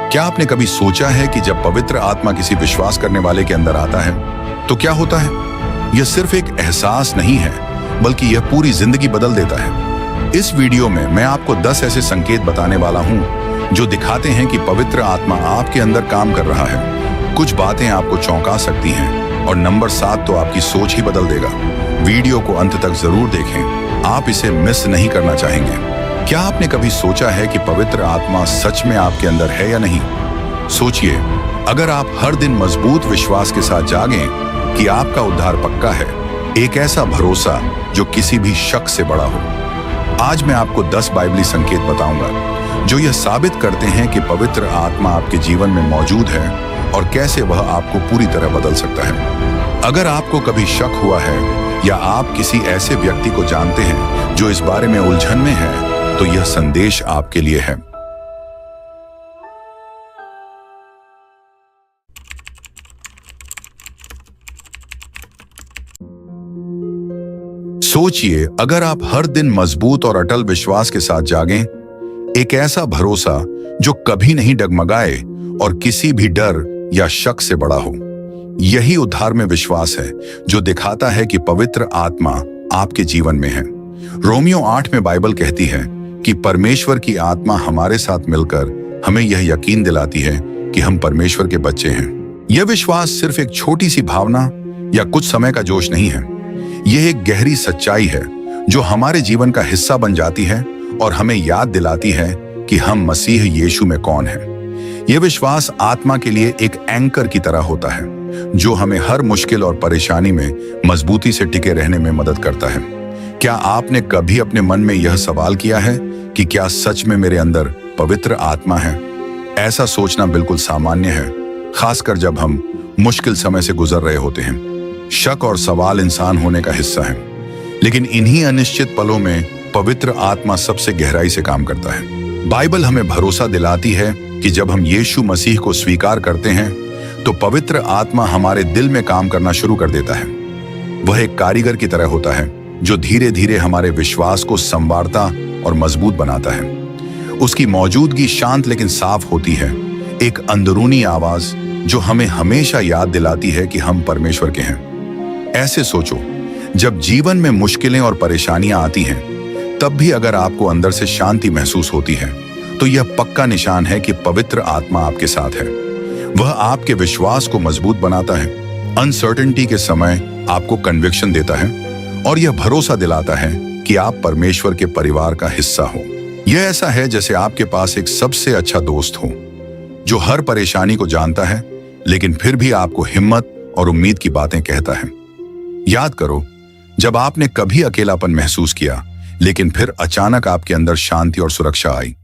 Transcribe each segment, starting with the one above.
क्या आपने कभी सोचा है कि जब पवित्र आत्मा किसी विश्वास करने वाले के अंदर आता है तो क्या होता है? यह सिर्फ एक एहसास नहीं है, बल्कि यह पूरी जिंदगी बदल देता है। इस वीडियो में मैं आपको 10 ऐसे संकेत बताने वाला हूं जो दिखाते हैं कि पवित्र आत्मा आपके अंदर काम कर रहा है। कुछ बातें आपको चौंका सकती हैं और नंबर 7 तो आपकी सोच ही बदल देगा। वीडियो को अंत तक जरूर देखें, आप इसे मिस नहीं करना चाहेंगे। क्या आपने कभी सोचा है कि पवित्र आत्मा सच में आपके अंदर है या नहीं? सोचिए, अगर आप हर दिन मजबूत विश्वास के साथ जागें कि आपका उद्धार पक्का है, एक ऐसा भरोसा जो किसी भी शक से बड़ा हो। आज मैं आपको 10 बाइबली संकेत बताऊंगा जो यह साबित करते हैं कि पवित्र आत्मा आपके जीवन में मौजूद है और कैसे वह आपको पूरी तरह बदल सकता है। अगर आपको कभी शक हुआ है या आप किसी ऐसे व्यक्ति को जानते हैं जो इस बारे में उलझन में है, तो यह संदेश आपके लिए है। सोचिए, अगर आप हर दिन मजबूत और अटल विश्वास के साथ जागें, एक ऐसा भरोसा जो कभी नहीं डगमगाए और किसी भी डर या शक से बड़ा हो। यही उद्धार में विश्वास है जो दिखाता है कि पवित्र आत्मा आपके जीवन में है। रोमियो 8 में बाइबल कहती है कि परमेश्वर की आत्मा हमारे साथ मिलकर हमें यह यकीन दिलाती है कि हम परमेश्वर के बच्चे हैं। यह विश्वास सिर्फ एक छोटी सी भावना या कुछ समय का जोश नहीं है। यह एक गहरी सच्चाई है जो हमारे जीवन का हिस्सा बन जाती है और हमें याद दिलाती है कि हम मसीह यीशु में कौन हैं। यह विश्वास आत्मा के लिए एक एंकर की तरह होता है जो हमें हर मुश्किल और परेशानी में मजबूती से टिके रहने में मदद करता है। क्या आपने कभी अपने मन में यह सवाल किया है कि क्या सच में मेरे अंदर पवित्र आत्मा है? ऐसा सोचना बिल्कुल सामान्य है, खासकर जब हम मुश्किल समय से गुजर रहे होते हैं। शक और सवाल इंसान होने का हिस्सा है, लेकिन इन्हीं अनिश्चित पलों में पवित्र आत्मा सबसे गहराई से काम करता है। बाइबल हमें भरोसा दिलाती है कि जब हम यीशु मसीह को स्वीकार करते हैं तो पवित्र आत्मा हमारे दिल में काम करना शुरू कर देता है। वह एक कारीगर की तरह होता है जो धीरे धीरे हमारे विश्वास को संवारता और मजबूत बनाता है। उसकी मौजूदगी शांत लेकिन साफ होती है, एक अंदरूनी आवाज जो हमें हमेशा याद दिलाती है कि हम परमेश्वर के हैं। ऐसे सोचो, जब जीवन में मुश्किलें और परेशानियां आती हैं, तब भी अगर आपको अंदर से शांति महसूस होती है, तो यह पक्का निशान है कि पवित्र आत्मा आपके साथ है। वह आपके विश्वास को मजबूत बनाता है, अनसर्टेनिटी के समय आपको कन्विक्शन देता है और यह भरोसा दिलाता है कि आप परमेश्वर के परिवार का हिस्सा हो। यह ऐसा है जैसे आपके पास एक सबसे अच्छा दोस्त हो जो हर परेशानी को जानता है, लेकिन फिर भी आपको हिम्मत और उम्मीद की बातें कहता है। याद करो, जब आपने कभी अकेलापन महसूस किया, लेकिन फिर अचानक आपके अंदर शांति और सुरक्षा आई।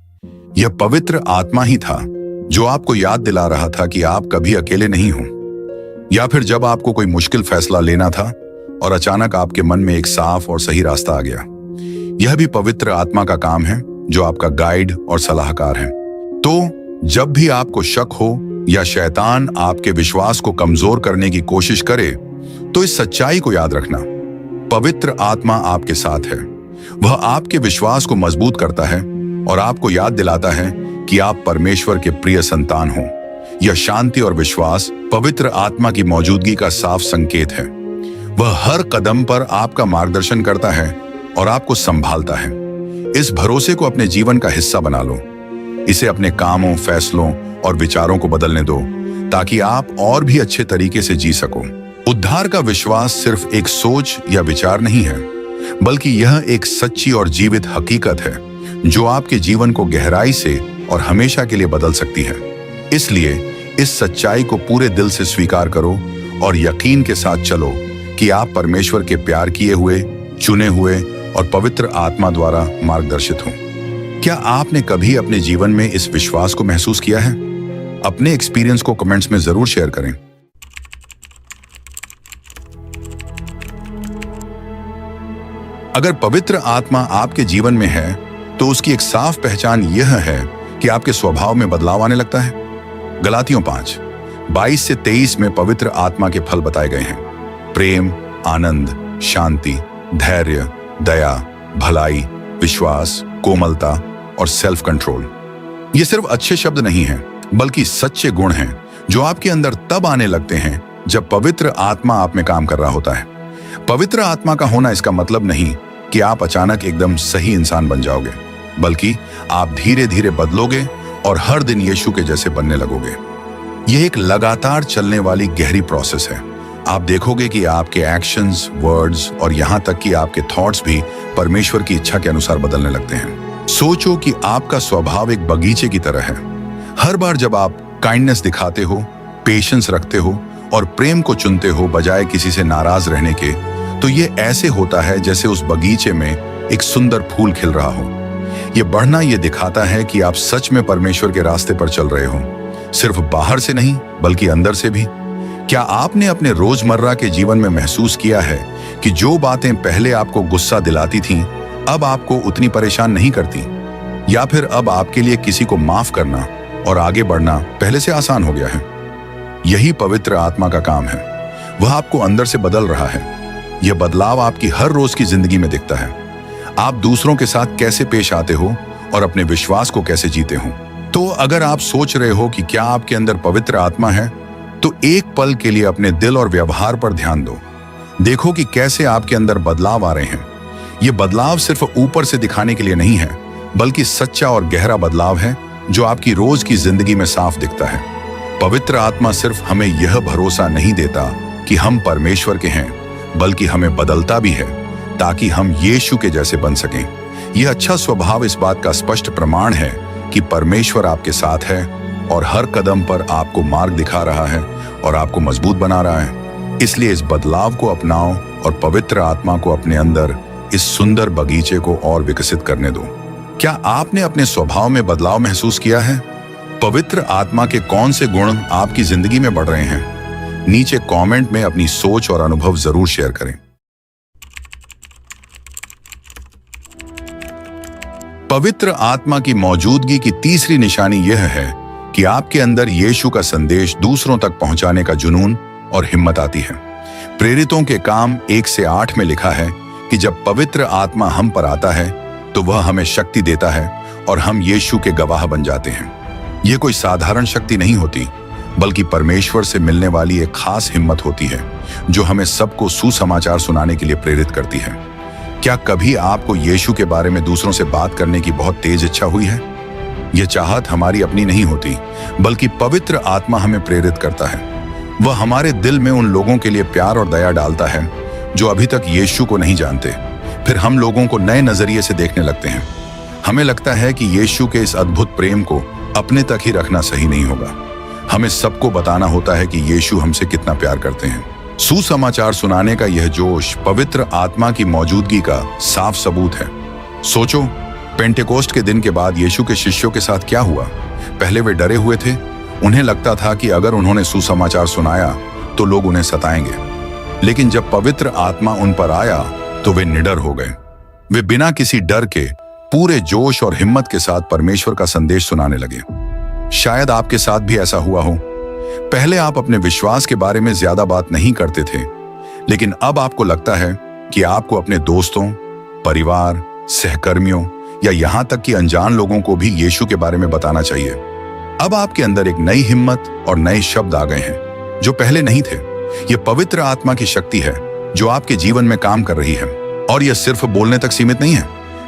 यह पवित्र आत्मा ही था जो आपको याद दिला रहा था कि आप कभी अकेले नहीं हो। या फिर जब आपको कोई मुश्किल फैसला लेना था और अचानक आपके मन में एक साफ और सही रास्ता आ गया। यह भी पवित्र आत्मा का काम है जो आपका गाइड और सलाहकार है। तो जब भी आपको शक हो या शैतान आपके विश्वास को कमजोर करने की कोशिश करे, तो इस सच्चाई को याद रखना, पवित्र आत्मा आपके साथ है। वह आपके विश्वास को मजबूत करता है और आपको याद दिलाता है कि आप परमेश्वर के प्रिय संतान हो। यह शांति और विश्वास पवित्र आत्मा की मौजूदगी का साफ संकेत है। वह हर कदम पर आपका मार्गदर्शन करता है और आपको संभालता है। इस भरोसे को अपने जीवन का हिस्सा बना लो। इसे अपने कामों, फैसलों और विचारों को बदलने दो ताकि आप और भी अच्छे तरीके से जी सको। उद्धार का विश्वास सिर्फ एक सोच या विचार नहीं है, बल्कि यह एक सच्ची और जीवित हकीकत है जो आपके जीवन को गहराई से और हमेशा के लिए बदल सकती है। इसलिए इस सच्चाई को पूरे दिल से स्वीकार करो और यकीन के साथ चलो कि आप परमेश्वर के प्यार किए हुए, चुने हुए और पवित्र आत्मा द्वारा मार्गदर्शित हो। क्या आपने कभी अपने जीवन में इस विश्वास को महसूस किया है? अपने एक्सपीरियंस को कमेंट्स में जरूर शेयर करें। अगर पवित्र आत्मा आपके जीवन में है, तो उसकी एक साफ पहचान यह है कि आपके स्वभाव में बदलाव आने लगता है। गलातियों 5:22 से 23 में पवित्र आत्मा के फल बताए गए हैं। प्रेम, आनंद, शांति, धैर्य, दया, भलाई, विश्वास, कोमलता और सेल्फ कंट्रोल। ये सिर्फ अच्छे शब्द नहीं हैं, बल्कि सच्चे गुण हैं जो आपके अंदर तब आने लगते हैं जब पवित्र आत्मा आप में काम कर रहा होता है। पवित्र आत्मा का होना इसका मतलब नहीं कि आप अचानक एकदम सही इंसान बन जाओगे, बल्कि आप धीरे धीरे बदलोगे और हर दिन यीशु के जैसे बनने लगोगे। यह एक लगातार चलने वाली गहरी प्रोसेस है। आप देखोगे कि आपके एक्शंस, वर्ड्स और यहां तक कि आपके थॉट्स भी परमेश्वर की इच्छा के अनुसार बदलने लगते हैं। सोचो कि आपका स्वभाव एक बगीचे की तरह है। हर बार जब आप काइंडनेस दिखाते हो, पेशेंस रखते हो और प्रेम को चुनते हो बजाय किसी से नाराज रहने के, तो ये ऐसे होता है जैसे उस बगीचे में एक सुंदर फूल खिल रहा हो। ये बढ़ना ये दिखाता है कि आप सच में परमेश्वर के रास्ते पर चल रहे हो, सिर्फ बाहर से नहीं बल्कि अंदर से भी। क्या आपने अपने रोजमर्रा के जीवन में महसूस किया है कि जो बातें पहले आपको गुस्सा दिलाती थीं, अब आपको उतनी परेशान नहीं करती? या फिर अब आपके लिए किसी को माफ करना और आगे बढ़ना पहले से आसान हो गया है? यही पवित्र आत्मा का काम है। वह आपको अंदर से बदल रहा है। यह बदलाव आपकी हर रोज की जिंदगी में दिखता है। आप दूसरों के साथ कैसे पेश आते हो और अपने विश्वास को कैसे जीते हो। तो अगर आप सोच रहे हो कि क्या आपके अंदर पवित्र आत्मा है, तो एक पल के लिए अपने दिल और व्यवहार पर ध्यान दो। देखो कि कैसे आपके अंदर बदलाव आ रहे हैं। ये बदलाव सिर्फ ऊपर से दिखाने के लिए नहीं है, बल्कि सच्चा और गहरा बदलाव है जो आपकी रोज की जिंदगी में साफ दिखता है। पवित्र आत्मा सिर्फ हमें यह भरोसा नहीं देता कि हम परमेश्वर के हैं, बल्कि हमें बदलता भी है ताकि हम यीशु के जैसे बन सकें। यह अच्छा स्वभाव इस बात का स्पष्ट प्रमाण है कि परमेश्वर आपके साथ है और हर कदम पर आपको मार्ग दिखा रहा है और आपको मजबूत बना रहा है। इसलिए इस बदलाव को अपनाओ और पवित्र आत्मा को अपने अंदर इस सुंदर बगीचे को और विकसित करने दो। क्या आपने अपने स्वभाव में बदलाव महसूस किया है? पवित्र आत्मा के कौन से गुण आपकी जिंदगी में बढ़ रहे हैं? नीचे कमेंट में अपनी सोच और अनुभव जरूर शेयर करें। पवित्र आत्मा की मौजूदगी की तीसरी निशानी यह है कि आपके अंदर यीशु का संदेश दूसरों तक पहुंचाने का जुनून और हिम्मत आती है। प्रेरितों के काम 1 से 8 में लिखा है कि जब पवित्र आत्मा हम पर आता है तो वह हमें शक्ति देता है और हम यीशु के गवाह बन जाते हैं। यह कोई साधारण शक्ति नहीं होती, बल्कि परमेश्वर से मिलने वाली एक खास हिम्मत होती है जो हमें सबको सुसमाचार सुनाने के लिए प्रेरित करती है। क्या कभी आपको यीशु के बारे में दूसरों से बात करने की बहुत तेज इच्छा हुई है? यह चाहत हमारी अपनी नहीं होती, बल्कि पवित्र आत्मा हमें प्रेरित करता है। वह हमारे दिल में उन लोगों के लिए प्यार और दया डालता है जो अभी तक यीशु को नहीं जानते। फिर हम लोगों को नए नजरिए से देखने लगते हैं। हमें लगता है कि यीशु के इस अद्भुत प्रेम को अपने तक ही रखना सही नहीं होगा। हमें सबको बताना होता है कि यीशु हमसे कितना प्यार करते हैं। सुसमाचार सुनाने का यह जोश पवित्र आत्मा की मौजूदगी का साफ सबूत है। सोचो, पेंटेकोस्ट के दिन के बाद यीशु के शिष्यों के साथ क्या हुआ। पहले वे डरे हुए थे। उन्हें लगता था कि अगर उन्होंने सुसमाचार सुनाया तो लोग उन्हें सताएंगे। लेकिन जब पवित्र आत्मा उन पर आया तो वे निडर हो गए। वे बिना किसी डर के पूरे जोश और हिम्मत के साथ परमेश्वर का संदेश सुनाने लगे। शायद आपके साथ भी ऐसा हुआ हो। पहले आप अपने विश्वास के बारे में ज्यादा बात नहीं करते थे, लेकिन अब आपको लगता है कि आपको अपने दोस्तों, परिवार, सहकर्मियों या यहां तक कि अनजान लोगों को भी यीशु के बारे में बताना चाहिए। अब आपके अंदर एक नई हिम्मत और नए शब्द आ गए हैं जो पहले नहीं थे। यह पवित्र आत्मा की शक्ति है जो आपके जीवन में काम कर रही है। और यह सिर्फ बोलने तक सीमित नहीं है,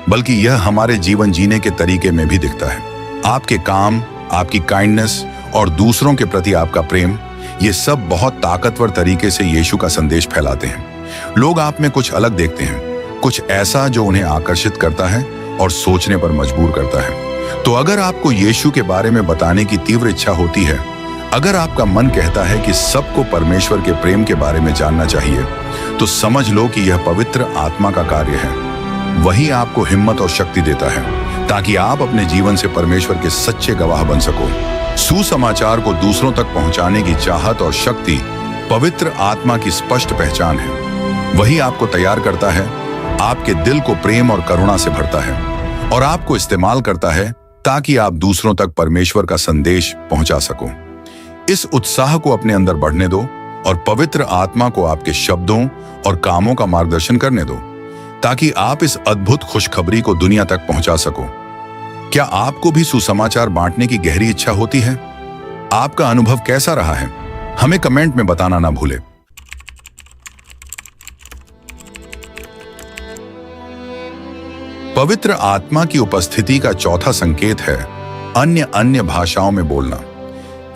बल्कि यह हमारे जीवन जीने के तरीके में भी दिखता है। आपके काम, आपकी काइंडनेस और दूसरों के प्रति आपका प्रेम, ये सब बहुत ताकतवर तरीके से यीशु का संदेश फैलाते हैं। लोग आप में कुछ अलग देखते हैं, कुछ ऐसा जो उन्हें आकर्षित करता है और सोचने पर मजबूर करता है। तो अगर आपको यीशु के बारे में बताने की तीव्र इच्छा होती है, अगर आपका मन कहता है कि सबको परमेश्वर के प्रेम के बारे में जानना चाहिए, तो समझ लो कि यह पवित्र आत्मा का कार्य है। वही आपको हिम्मत और शक्ति देता है ताकि आप अपने जीवन से परमेश्वर के सच्चे गवाह बन सको। सुसमाचार को दूसरों तक पहुंचाने की चाहत और शक्ति पवित्र आत्मा की स्पष्ट पहचान है। वही आपको तैयार करता है, आपके दिल को प्रेम और करुणा से भरता है और आपको इस्तेमाल करता है ताकि आप दूसरों तक परमेश्वर का संदेश पहुंचा सको। इस उत्साह को अपने अंदर बढ़ने दो और पवित्र आत्मा को आपके शब्दों और कामों का मार्गदर्शन करने दो ताकि आप इस अद्भुत खुशखबरी को दुनिया तक पहुंचा सको। क्या आपको भी सुसमाचार बांटने की गहरी इच्छा होती है? आपका अनुभव कैसा रहा है, हमें कमेंट में बताना ना भूलें। पवित्र आत्मा की उपस्थिति का चौथा संकेत है अन्य भाषाओं में बोलना।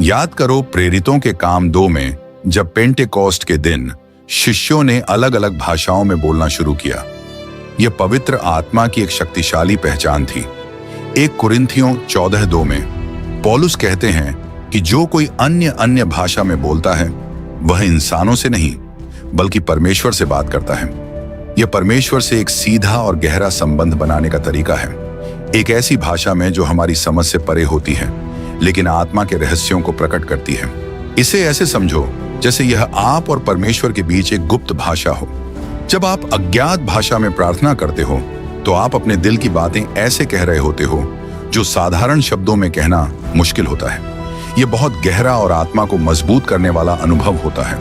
याद करो प्रेरितों के काम 2 में जब पेंटेकोस्ट के दिन शिष्यों ने अलग अलग भाषाओं में बोलना शुरू किया। यह पवित्र आत्मा की एक शक्तिशाली पहचान थी। 1 कुरिन्थियों 14:2 में पौलुस कहते हैं कि जो कोई अन्य भाषा में बोलता है वह इंसानों से नहीं बल्कि परमेश्वर से बात करता है। यह परमेश्वर से एक सीधा और गहरा संबंध बनाने का तरीका है, एक ऐसी भाषा में जो हमारी समझ से परे होती है लेकिन आत्मा के रहस्यों को प्रकट करती है। इसे ऐसे समझो जैसे यह आप और परमेश्वर के बीच एक गुप्त भाषा हो। जब आप अज्ञात भाषा में प्रार्थना करते हो तो आप अपने दिल की बातें ऐसे कह रहे होते हो जो साधारण शब्दों में कहना मुश्किल होता है। यह बहुत गहरा और आत्मा को मजबूत करने वाला अनुभव होता है।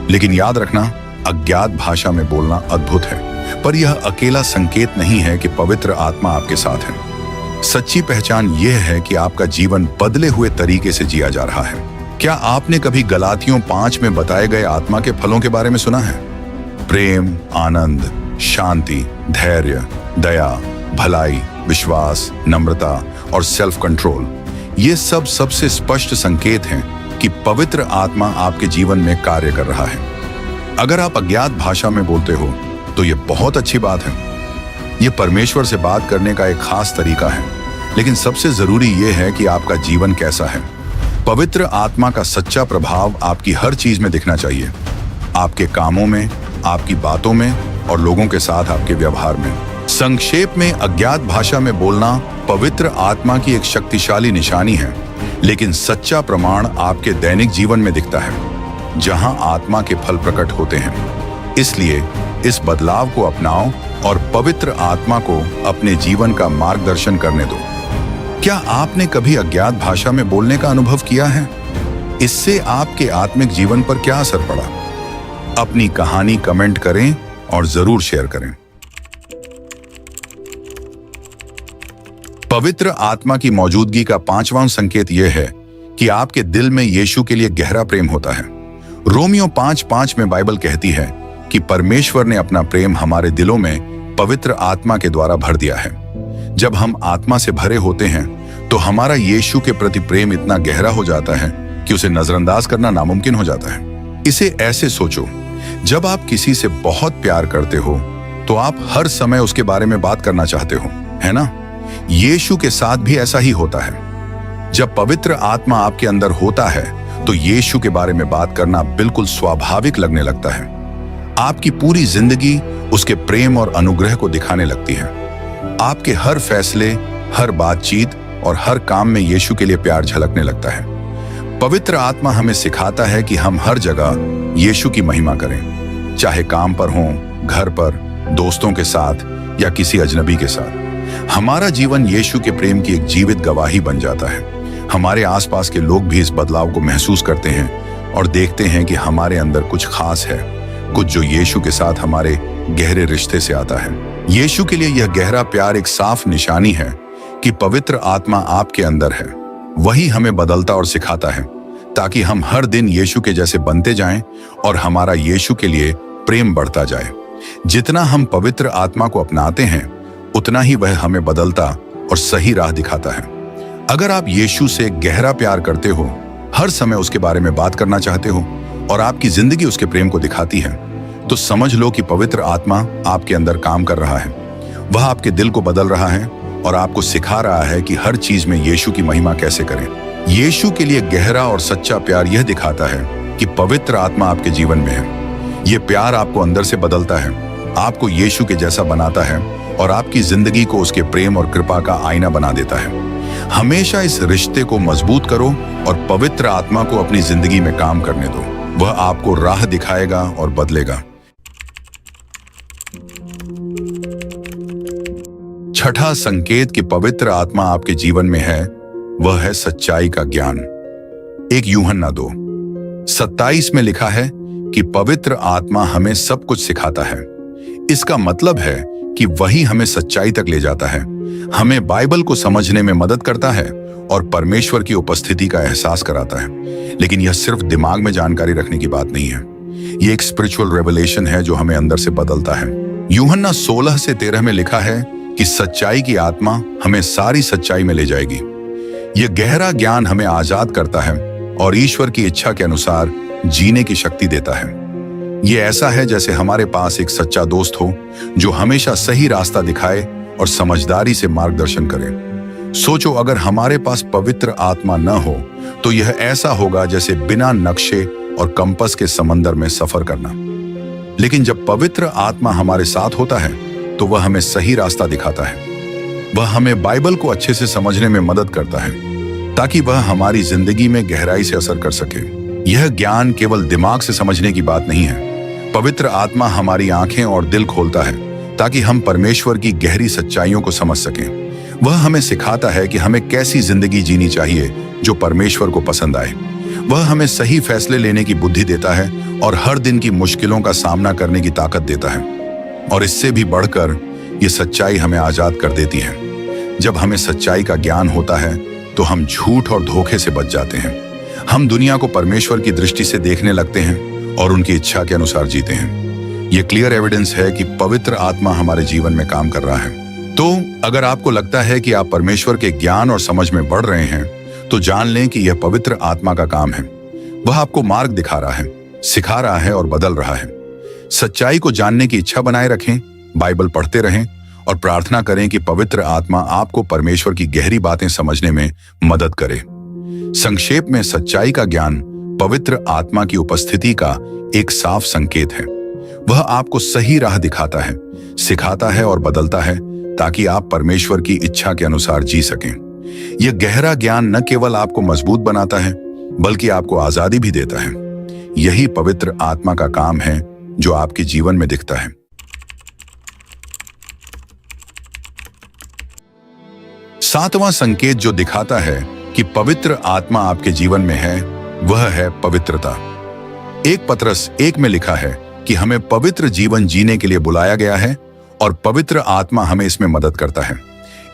लेकिन याद रखना, अज्ञात भाषा में बोलना अद्भुत है, पर यह अकेला संकेत नहीं है कि पवित्र आत्मा आपके साथ है। सच्ची पहचान यह है कि आपका जीवन बदले हुए तरीके से जिया जा रहा है। क्या आपने कभी गलातियों 5 में बताए गए आत्मा के फलों के बारे में सुना है? प्रेम, आनंद, शांति, धैर्य, दया, भलाई, विश्वास, नम्रता और सेल्फ कंट्रोल। ये सब सबसे स्पष्ट संकेत हैं कि पवित्र आत्मा आपके जीवन में कार्य कर रहा है। अगर आप अज्ञात भाषा में बोलते हो तो यह बहुत अच्छी बात है। यह परमेश्वर से बात करने का एक खास तरीका है, लेकिन सबसे जरूरी यह है कि आपका जीवन कैसा है। पवित्र आत्मा का सच्चा प्रभाव आपकी हर चीज में दिखना चाहिए, आपके कामों में, आपकी बातों में और लोगों के साथ आपके व्यवहार में। संक्षेप में, अज्ञात भाषा में बोलना पवित्र आत्मा की एक शक्तिशाली निशानी है, लेकिन सच्चा प्रमाण आपके दैनिक जीवन में दिखता है जहां आत्मा के फल प्रकट होते हैं। इसलिए इस बदलाव को अपनाओ और पवित्र आत्मा को अपने जीवन का मार्गदर्शन करने दो। क्या आपने कभी अज्ञात भाषा में बोलने का अनुभव किया है? इससे आपके आत्मिक जीवन पर क्या असर पड़ा? अपनी कहानी कमेंट करें और जरूर शेयर करें। पवित्र आत्मा की मौजूदगी का 5वां संकेत यह है कि आपके दिल में यीशु के लिए गहरा प्रेम होता है। रोमियो 5:5 में बाइबल कहती है कि परमेश्वर ने अपना प्रेम हमारे दिलों में पवित्र आत्मा के द्वारा भर दिया है। जब हम आत्मा से भरे होते हैं तो हमारा यीशु के प्रति प्रेम इतना गहरा हो जाता है कि उसे नजरअंदाज करना नामुमकिन हो जाता है। इसे ऐसे सोचो, जब आप किसी से बहुत प्यार करते हो तो आप हर समय उसके बारे में बात करना चाहते हो, है ना? यीशु के साथ भी ऐसा ही होता है। जब पवित्र आत्मा आपके अंदर होता है तो यीशु के बारे में बात करना बिल्कुल स्वाभाविक लगने लगता है। आपकी पूरी जिंदगी उसके प्रेम और अनुग्रह को दिखाने लगती है। आपके हर फैसले, हर बातचीत और हर काम में यीशु के लिए प्यार झलकने लगता है। पवित्र आत्मा हमें सिखाता है कि हम हर जगह यीशु की महिमा करें, चाहे काम पर हो, घर पर, दोस्तों के साथ या किसी अजनबी के साथ। हमारा जीवन यीशु के प्रेम की एक जीवित गवाही बन जाता है। हमारे आसपास के लोग भी इस बदलाव को महसूस करते हैं और देखते हैं कि हमारे अंदर कुछ खास है, कुछ जो यीशु के साथ हमारे गहरे रिश्ते से आता है। यीशु के लिए यह गहरा प्यार एक साफ निशानी है कि पवित्र आत्मा आपके अंदर है। वही हमें बदलता और सिखाता है ताकि हम हर दिन यीशु के जैसे बनते जाएं और हमारा यीशु के लिए प्रेम बढ़ता जाए। जितना हम पवित्र आत्मा को अपनाते हैं उतना ही वह हमें बदलता और सही राह दिखाता है। अगर आप यीशु से गहरा प्यार करते हो, हर समय उसके बारे में बात करना चाहते हो और आपकी जिंदगी उसके प्रेम को दिखाती है, तो समझ लो कि पवित्र आत्मा आपके अंदर काम कर रहा है। वह आपके दिल को बदल रहा है और आपको सिखा रहा है कि हर चीज में यीशु की महिमा कैसे करें। यीशु के लिए गहरा और सच्चा प्यार यह दिखाता है कि पवित्र आत्मा आपके जीवन में है। यह प्यार आपको अंदर से बदलता है, आपको यीशु के जैसा बनाता है और आपकी जिंदगी को उसके प्रेम और कृपा का आईना बना देता है। हमेशा इस रिश्ते को मजबूत करो और पवित्र आत्मा को अपनी जिंदगी में काम करने दो। वह आपको राह दिखाएगा और बदलेगा। छठा संकेत कि पवित्र आत्मा आपके जीवन में है, वह है सच्चाई का ज्ञान। 1 यूहन्ना 2:27 में लिखा है कि पवित्र आत्मा हमें सब कुछ सिखाता है। इसका मतलब है कि वही हमें सच्चाई तक ले जाता है हमें बाइबल को समझने में मदद करता है और परमेश्वर की उपस्थिति का एहसास कराता है। लेकिन यह सिर्फ दिमाग में जानकारी रखने की बात नहीं है, यह एक स्पिरिचुअल रेवलेशन है जो हमें अंदर से बदलता है। यूहन्ना 16 से 13 में लिखा है कि सच्चाई की आत्मा हमें सारी सच्चाई में ले जाएगी। यह गहरा ज्ञान हमें आजाद करता है और ईश्वर की इच्छा के अनुसार जीने की शक्ति देता है। यह ऐसा है जैसे हमारे पास एक सच्चा दोस्त हो जो हमेशा सही रास्ता दिखाए और समझदारी से मार्गदर्शन करे। सोचो, अगर हमारे पास पवित्र आत्मा न हो तो यह ऐसा होगा जैसे बिना नक्शे और कंपास के समंदर में सफर करना। लेकिन जब पवित्र आत्मा हमारे साथ होता है तो वह हमें सही रास्ता दिखाता है। वह हमें बाइबल को अच्छे से समझने में मदद करता है ताकि वह हमारी जिंदगी में गहराई से असर कर सके। यह ज्ञान केवल दिमाग से समझने की बात नहीं है। पवित्र आत्मा हमारी आंखें और दिल खोलता है ताकि हम परमेश्वर की गहरी सच्चाइयों को समझ सकें। वह हमें सिखाता है कि हमें कैसी जिंदगी जीनी चाहिए जो परमेश्वर को पसंद आए। वह हमें सही फैसले लेने की बुद्धि देता है और हर दिन की मुश्किलों का सामना करने की ताकत देता है। और इससे भी बढ़कर ये सच्चाई हमें आजाद कर देती है। जब हमें सच्चाई का ज्ञान होता है तो हम झूठ और धोखे से बच जाते हैं। हम दुनिया को परमेश्वर की दृष्टि से देखने लगते हैं और उनकी इच्छा के अनुसार जीते हैं। यह क्लियर एविडेंस है कि पवित्र आत्मा हमारे जीवन में काम कर रहा है। तो अगर आपको लगता है कि आप परमेश्वर के ज्ञान और समझ में बढ़ रहे हैं तो जान लें कि यह पवित्र आत्मा का काम है। वह आपको मार्ग दिखा रहा है, सिखा रहा है और बदल रहा है। सच्चाई को जानने की इच्छा बनाए रखें, बाइबल पढ़ते रहें और प्रार्थना करें कि पवित्र आत्मा आपको परमेश्वर की गहरी बातें समझने में मदद करे। संक्षेप में, सच्चाई का ज्ञान पवित्र आत्मा की उपस्थिति का एक साफ संकेत है। वह आपको सही राह दिखाता है, सिखाता है और बदलता है ताकि आप परमेश्वर की इच्छा के अनुसार जी सकें। यह गहरा ज्ञान न केवल आपको मजबूत बनाता है बल्कि आपको आजादी भी देता है। यही पवित्र आत्मा का काम है जो आपके जीवन में दिखता है। सातवां संकेत जो दिखाता है कि पवित्र आत्मा आपके जीवन में है वह है पवित्रता। 1 पतरस 1 में लिखा है कि हमें पवित्र जीवन जीने के लिए बुलाया गया है और पवित्र आत्मा हमें इसमें मदद करता है।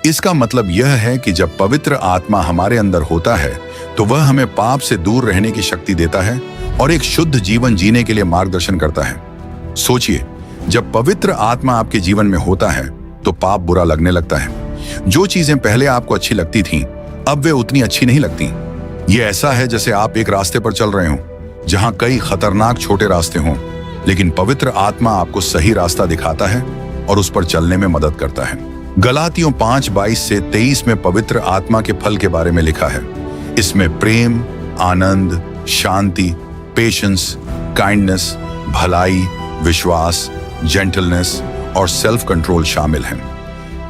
इसका मतलब यह है कि जब पवित्र आत्मा हमारे अंदर होता है तो वह हमें पाप से दूर रहने की शक्ति देता है और एक शुद्ध जीवन जीने के लिए मार्गदर्शन करता है। सोचिए, जब पवित्र आत्मा आपके जीवन में होता है तो पाप बुरा लगने लगता है। जो चीजें पहले आपको अच्छी लगती थीं, अब वे उतनी अच्छी नहीं लगती। ये ऐसा है जैसे आप एक रास्ते पर चल रहे हो जहां कई खतरनाक छोटे रास्ते हों, लेकिन पवित्र आत्मा आपको सही रास्ता दिखाता है और उस पर चलने में मदद करता है। गलातियों 5:22 से 23 में पवित्र आत्मा के फल के बारे में लिखा है। इसमें प्रेम, आनंद, शांति, पेशेंस, काइंडनेस, भलाई, विश्वास, जेंटलनेस और सेल्फ कंट्रोल शामिल हैं।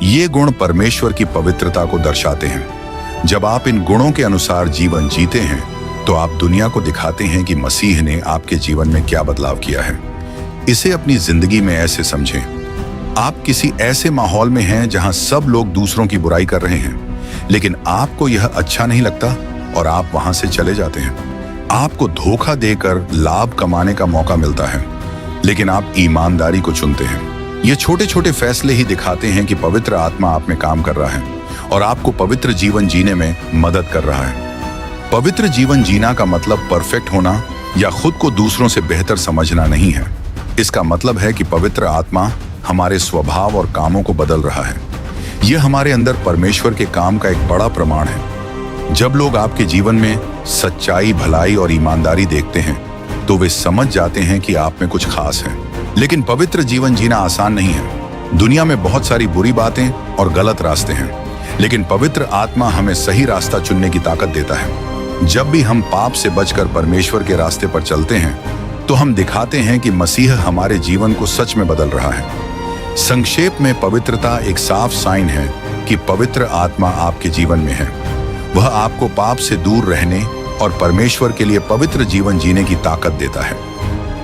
ये गुण परमेश्वर की पवित्रता को दर्शाते हैं। जब आप इन गुणों के अनुसार जीवन जीते हैं तो आप दुनिया को दिखाते हैं कि मसीह ने आपके जीवन में क्या बदलाव किया है। इसे अपनी जिंदगी में ऐसे समझें, आप किसी ऐसे माहौल में हैं जहां सब लोग दूसरों की बुराई कर रहे हैं, लेकिन आपको यह अच्छा नहीं लगता और आप वहां से चले जाते हैं। आपको धोखा देकर लाभ कमाने का मौका मिलता है, लेकिन आप ईमानदारी को चुनते हैं। ये छोटे छोटे फैसले ही दिखाते हैं कि पवित्र आत्मा आप में काम कर रहा है और आपको पवित्र जीवन जीने में मदद कर रहा है। पवित्र जीवन जीना का मतलब परफेक्ट होना या खुद को दूसरों से बेहतर समझना नहीं है। इसका मतलब है कि पवित्र आत्मा हमारे स्वभाव और कामों को बदल रहा है। यह हमारे अंदर परमेश्वर के काम का एक बड़ा प्रमाण है। जब लोग आपके जीवन में सच्चाई, भलाई और ईमानदारी देखते हैं तो वे समझ जाते हैं कि आप में कुछ खास है। लेकिन पवित्र जीवन जीना आसान नहीं है। दुनिया में बहुत सारी बुरी बातें और गलत रास्ते हैं, लेकिन पवित्र आत्मा हमें सही रास्ता चुनने की ताकत देता है। जब भी हम पाप से बचकर परमेश्वर के रास्ते पर चलते हैं तो हम दिखाते हैं कि मसीह हमारे जीवन को सच में बदल रहा है। संक्षेप में, पवित्रता एक साफ साइन है कि पवित्र आत्मा आपके जीवन में है। वह आपको पाप से दूर रहने और परमेश्वर के लिए पवित्र जीवन जीने की ताकत देता है।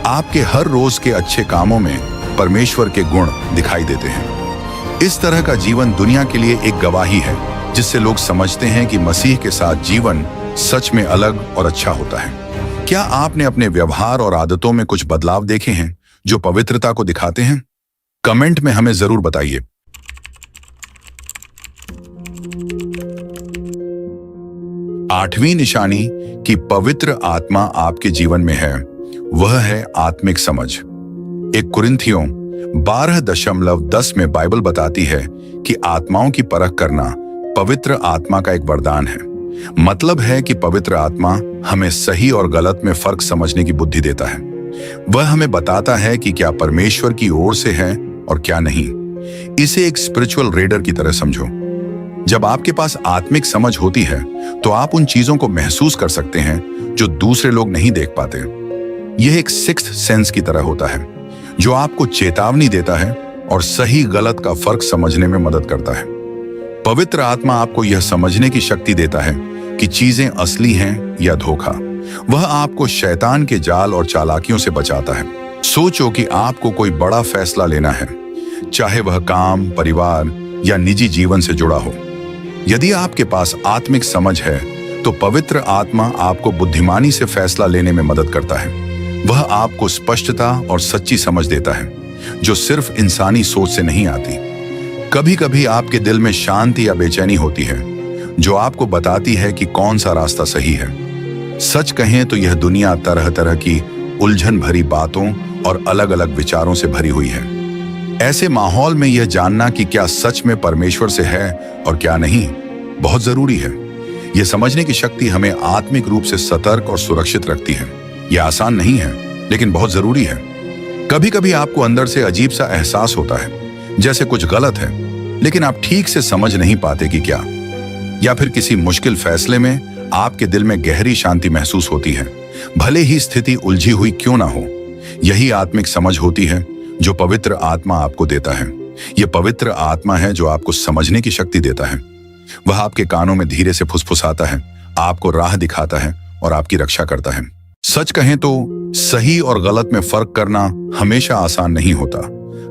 आपके हर रोज के अच्छे कामों में परमेश्वर के गुण दिखाई देते हैं। इस तरह का जीवन दुनिया के लिए एक गवाही है जिससे लोग समझते हैं कि मसीह के साथ जीवन सच में अलग और अच्छा होता है। क्या आपने अपने व्यवहार और आदतों में कुछ बदलाव देखे हैं जो पवित्रता को दिखाते हैं? कमेंट में हमें जरूर बताइए। आठवीं निशानी कि पवित्र आत्मा आपके जीवन में है, वह है आत्मिक समझ। 1 कुरिन्थियों 12:10 में बाइबल बताती है कि आत्माओं की परख करना पवित्र आत्मा का एक वरदान है। मतलब है कि पवित्र आत्मा हमें सही और गलत में फर्क समझने की बुद्धि देता है। वह हमें बताता है कि क्या परमेश्वर की ओर से है और क्या नहीं। इसे एक स्पिरिचुअल रेडर की तरह समझो। जब आपके पास आत्मिक समझ होती है तो आप उन चीजों को महसूस कर सकते हैं जो दूसरे लोग नहीं देख पाते। यह एक सिक्स्थ सेंस की तरह होता है जो आपको चेतावनी देता है और सही गलत का फर्क समझने में मदद करता है। पवित्र आत्मा आपको यह समझने की शक्ति देता है कि चीजें असली हैं या धोखा। वह आपको शैतान के जाल और चालाकियों से बचाता है। सोचो कि आपको कोई बड़ा फैसला लेना है, चाहे वह काम, परिवार या निजी जीवन से जुड़ा हो। यदि आपके पास आत्मिक समझ है तो पवित्र आत्मा आपको बुद्धिमानी से फैसला लेने में मदद करता है। वह आपको स्पष्टता और सच्ची समझ देता है जो सिर्फ इंसानी सोच से नहीं आती। कभी कभी आपके दिल में शांति या बेचैनी होती है जो आपको बताती है कि कौन सा रास्ता सही है। सच कहें तो यह दुनिया तरह तरह की उलझन भरी बातों और अलग अलग विचारों से भरी हुई है। ऐसे माहौल में यह जानना कि क्या सच में परमेश्वर से है और क्या नहीं बहुत जरूरी है। यह समझने की शक्ति हमें आत्मिक रूप से सतर्क और सुरक्षित रखती है। यह आसान नहीं है लेकिन बहुत जरूरी है। कभी कभी आपको अंदर से अजीब सा एहसास होता है जैसे कुछ गलत है, लेकिन आप ठीक से समझ नहीं पाते कि क्या। या फिर किसी मुश्किल फैसले में आपके दिल में गहरी शांति महसूस होती है, भले ही स्थिति उलझी हुई क्यों ना हो। यही आत्मिक समझ होती है जो पवित्र आत्मा आपको देता है। यह पवित्र आत्मा है जो आपको समझने की शक्ति देता है। वह आपके कानों में धीरे से फुसफुसाता है, आपको राह दिखाता है और आपकी रक्षा करता है। सच कहें तो सही और गलत में फर्क करना हमेशा आसान नहीं होता,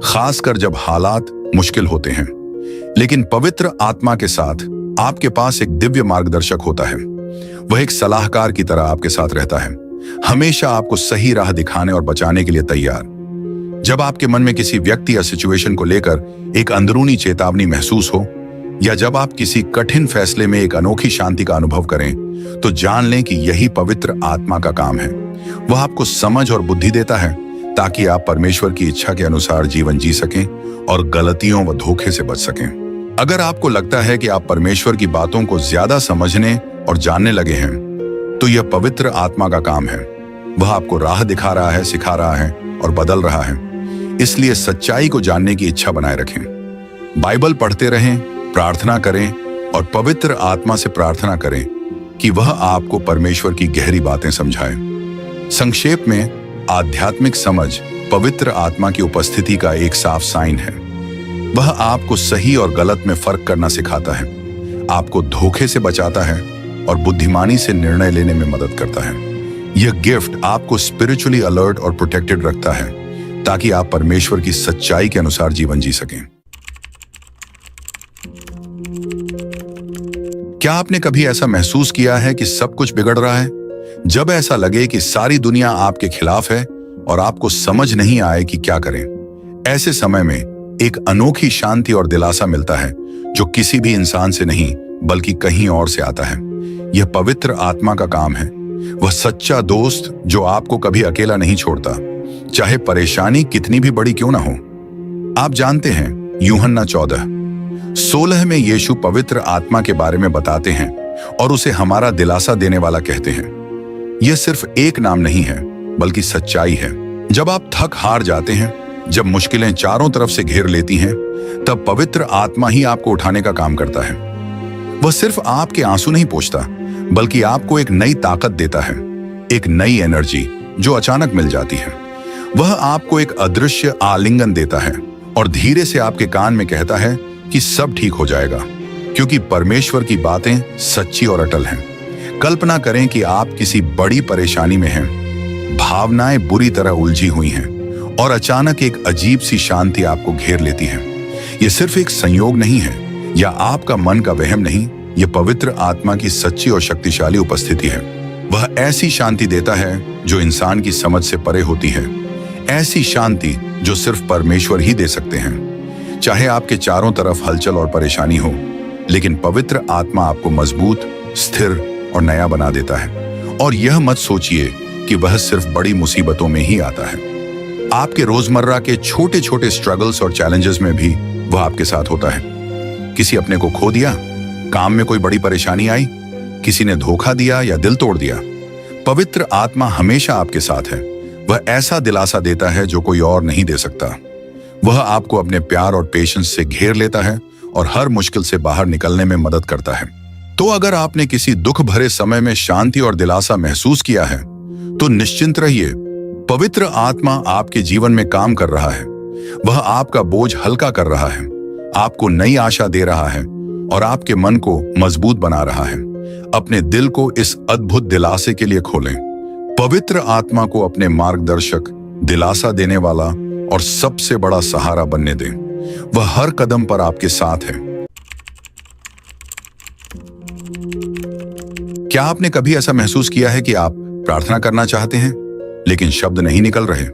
खासकर जब हालात मुश्किल होते हैं। लेकिन पवित्र आत्मा के साथ आपके पास एक दिव्य मार्गदर्शक होता है। वह एक सलाहकार की तरह आपके साथ रहता है, हमेशा आपको सही राह दिखाने और बचाने के लिए तैयार। जब आपके मन में किसी व्यक्ति या सिचुएशन को लेकर एक अंदरूनी चेतावनी महसूस हो, या जब आप किसी कठिन फैसले में एक अनोखी शांति का अनुभव करें, तो जान लें कि यही पवित्र आत्मा का काम है। वह आपको समझ और बुद्धि देता है ताकि आप परमेश्वर की इच्छा के अनुसार जीवन जी सकें और गलतियों व धोखे से बच सकें। अगर आपको लगता है कि आप परमेश्वर की बातों को ज्यादा समझने और जानने लगे हैं, तो यह पवित्र आत्मा का काम है। वह आपको राह दिखा रहा है, सिखा रहा है और बदल रहा है। इसलिए सच्चाई को जानने की इच्छा बनाए रखें। बाइबल पढ़ते रहें, प्रार्थना करें और पवित्र आत्मा से प्रार्थना करें कि वह आपको परमेश्वर की गहरी बातें समझाए। संक्षेप में, आध्यात्मिक समझ पवित्र आत्मा की उपस्थिति का एक साफ साइन है। वह आपको सही और गलत में फर्क करना सिखाता है, आपको धोखे से बचाता है और बुद्धिमानी से निर्णय लेने में मदद करता है। यह गिफ्ट आपको स्पिरिचुअली अलर्ट और प्रोटेक्टेड रखता है ताकि आप परमेश्वर की सच्चाई के अनुसार जीवन जी सकें। क्या आपने कभी ऐसा महसूस किया है कि सब कुछ बिगड़ रहा है? जब ऐसा लगे कि सारी दुनिया आपके खिलाफ है और आपको समझ नहीं आए कि क्या करें। ऐसे समय में एक अनोखी शांति और दिलासा मिलता है जो किसी भी इंसान से नहीं बल्कि कहीं और से आता है। यह पवित्र आत्मा का काम है। वह सच्चा दोस्त जो आपको कभी अकेला नहीं छोड़ता, चाहे परेशानी कितनी भी बड़ी क्यों ना हो। आप जानते हैं, यूहन्ना 14:16 में यीशु पवित्र आत्मा के बारे में बताते हैं और उसे हमारा दिलासा देने वाला कहते हैं। यह सिर्फ एक नाम नहीं है बल्कि सच्चाई है। जब आप थक हार जाते हैं, जब मुश्किलें चारों तरफ से घेर लेती हैं, तब पवित्र आत्मा ही आपको उठाने का काम करता है। वह सिर्फ आपके आंसू नहीं पोंछता, बल्कि आपको एक नई ताकत देता है, एक नई एनर्जी जो अचानक मिल जाती है। वह आपको एक अदृश्य आलिंगन देता है और धीरे से आपके कान में कहता है कि सब ठीक हो जाएगा, क्योंकि परमेश्वर की बातें सच्ची और अटल हैं। कल्पना करें कि आप किसी बड़ी परेशानी में हैं, भावनाएं बुरी तरह उलझी हुई हैं और अचानक एक अजीब सी शांति आपको घेर लेती है। यह सिर्फ एक संयोग नहीं है या आपका मन का वहम नहीं, यह पवित्र आत्मा की सच्ची और शक्तिशाली उपस्थिति है। वह ऐसी शांति देता है जो इंसान की समझ से परे होती है, ऐसी शांति जो सिर्फ परमेश्वर ही दे सकते हैं। चाहे आपके चारों तरफ हलचल और परेशानी हो, लेकिन पवित्र आत्मा आपको मजबूत, स्थिर और नया बना देता है। और यह मत सोचिए कि वह सिर्फ बड़ी मुसीबतों में ही आता है। आपके रोजमर्रा के छोटे छोटे स्ट्रगल्स और चैलेंजेस में भी वह आपके साथ होता है। किसी अपने को खो दिया, काम में कोई बड़ी परेशानी आई, किसी ने धोखा दिया या दिल तोड़ दिया, पवित्र आत्मा हमेशा आपके साथ है। वह ऐसा दिलासा देता है जो कोई और नहीं दे सकता। वह आपको अपने प्यार और पेशेंस से घेर लेता है और हर मुश्किल से बाहर निकलने में मदद करता है। तो अगर आपने किसी दुख भरे समय में शांति और दिलासा महसूस किया है, तो निश्चिंत रहिए, पवित्र आत्मा आपके जीवन में काम कर रहा है। वह आपका बोझ हल्का कर रहा है, आपको नई आशा दे रहा है और आपके मन को मजबूत बना रहा है। अपने दिल को इस अद्भुत दिलासे के लिए खोलें। पवित्र आत्मा को अपने मार्गदर्शक, दिलासा देने वाला और सबसे बड़ा सहारा बनने दें। वह हर कदम पर आपके साथ है। क्या आपने कभी ऐसा महसूस किया है कि आप प्रार्थना करना चाहते हैं लेकिन शब्द नहीं निकल रहे?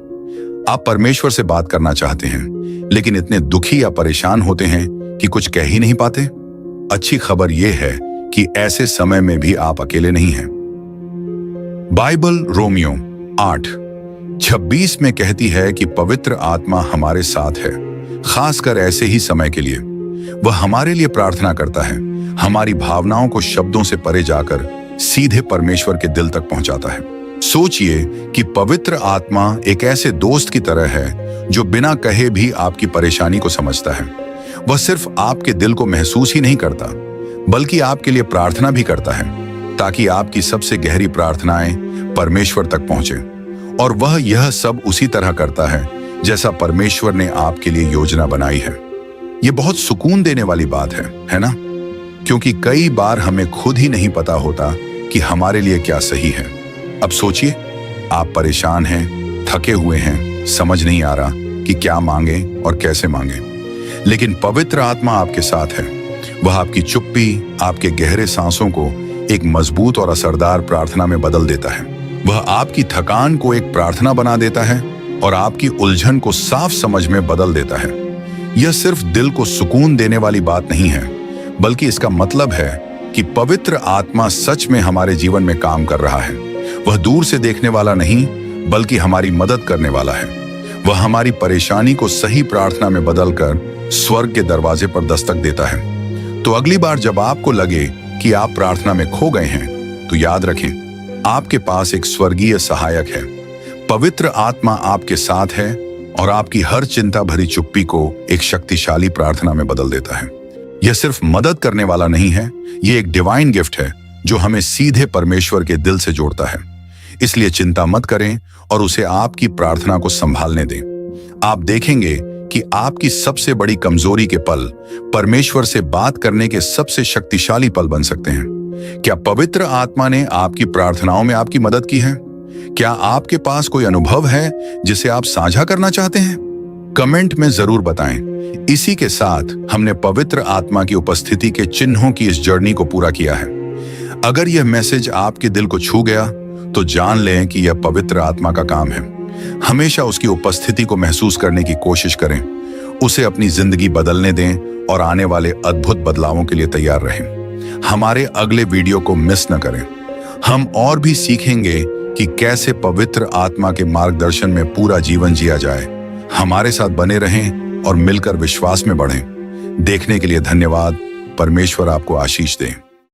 आप परमेश्वर से बात करना चाहते हैं लेकिन इतने दुखी या परेशान होते हैं कि कुछ कह ही नहीं पाते? अच्छी खबर यह है कि ऐसे समय में भी आप अकेले नहीं हैं। बाइबल रोमियो 8:26 में कहती है कि पवित्र आत्मा हमारे साथ है, खासकर ऐसे ही समय के लिए। वह हमारे लिए प्रार्थना करता है, हमारी भावनाओं को शब्दों से परे जाकर सीधे परमेश्वर के दिल तक पहुंचाता है। सोचिए कि पवित्र आत्मा एक ऐसे दोस्त की तरह है जो बिना कहे भी आपकी परेशानी को समझता है। वह सिर्फ आपके दिल को महसूस ही नहीं करता, बल्कि आपके लिए प्रार्थना भी करता है ताकि आपकी सबसे गहरी प्रार्थनाएं परमेश्वर तक पहुंचे। और वह यह सब उसी तरह करता है जैसा परमेश्वर ने आपके लिए योजना बनाई है। यह बहुत सुकून देने वाली बात है ना? क्योंकि कई बार हमें खुद ही नहीं पता होता कि हमारे लिए क्या सही है। अब सोचिए, आप परेशान हैं, थके हुए हैं, समझ नहीं आ रहा कि क्या मांगे और कैसे मांगे, लेकिन पवित्र आत्मा आपके साथ है। वह आपकी चुप्पी, आपके गहरे सांसों को एक मजबूत और असरदार प्रार्थना में बदल देता है। वह आपकी थकान को एक प्रार्थना बना देता है और आपकी उलझन को साफ समझ में बदल देता है। यह सिर्फ दिल को सुकून देने वाली बात नहीं है, बल्कि इसका मतलब है कि पवित्र आत्मा सच में हमारे जीवन में काम कर रहा है। वह दूर से देखने वाला नहीं, बल्कि हमारी मदद करने वाला है। वह हमारी परेशानी को सही प्रार्थना में बदलकर स्वर्ग के दरवाजे पर दस्तक देता है। तो अगली बार जब आपको लगे कि आप प्रार्थना में खो गए हैं, तो याद रखें, आपके पास एक स्वर्गीय सहायक है। पवित्र आत्मा आपके साथ है और आपकी हर चिंता भरी चुप्पी को एक शक्तिशाली प्रार्थना में बदल देता है। यह सिर्फ मदद करने वाला नहीं है, यह एक डिवाइन गिफ्ट है जो हमें सीधे परमेश्वर के दिल से जोड़ता है। इसलिए चिंता मत करें और उसे आपकी प्रार्थना को संभालने दें। आप देखेंगे कि आपकी सबसे बड़ी कमजोरी के पल परमेश्वर से बात करने के सबसे शक्तिशाली पल बन सकते हैं। क्या पवित्र आत्मा ने आपकी प्रार्थनाओं में आपकी मदद की है? क्या आपके पास कोई अनुभव है जिसे आप साझा करना चाहते हैं? कमेंट में जरूर बताएं। इसी के साथ हमने पवित्र आत्मा की उपस्थिति के चिन्हों की इस जर्नी को पूरा किया है। अगर यह मैसेज आपके दिल को छू गया, तो जान लें कि यह पवित्र आत्मा का काम है। हमेशा उसकी उपस्थिति को महसूस करने की कोशिश करें, उसे अपनी जिंदगी बदलने दें और आने वाले अद्भुत बदलावों के लिए तैयार रहें। हमारे अगले वीडियो को मिस न करें। हम और भी सीखेंगे कि कैसे पवित्र आत्मा के मार्गदर्शन में पूरा जीवन जिया जाए। हमारे साथ बने रहें और मिलकर विश्वास में बढ़ें। देखने के लिए धन्यवाद। परमेश्वर आपको आशीष दे।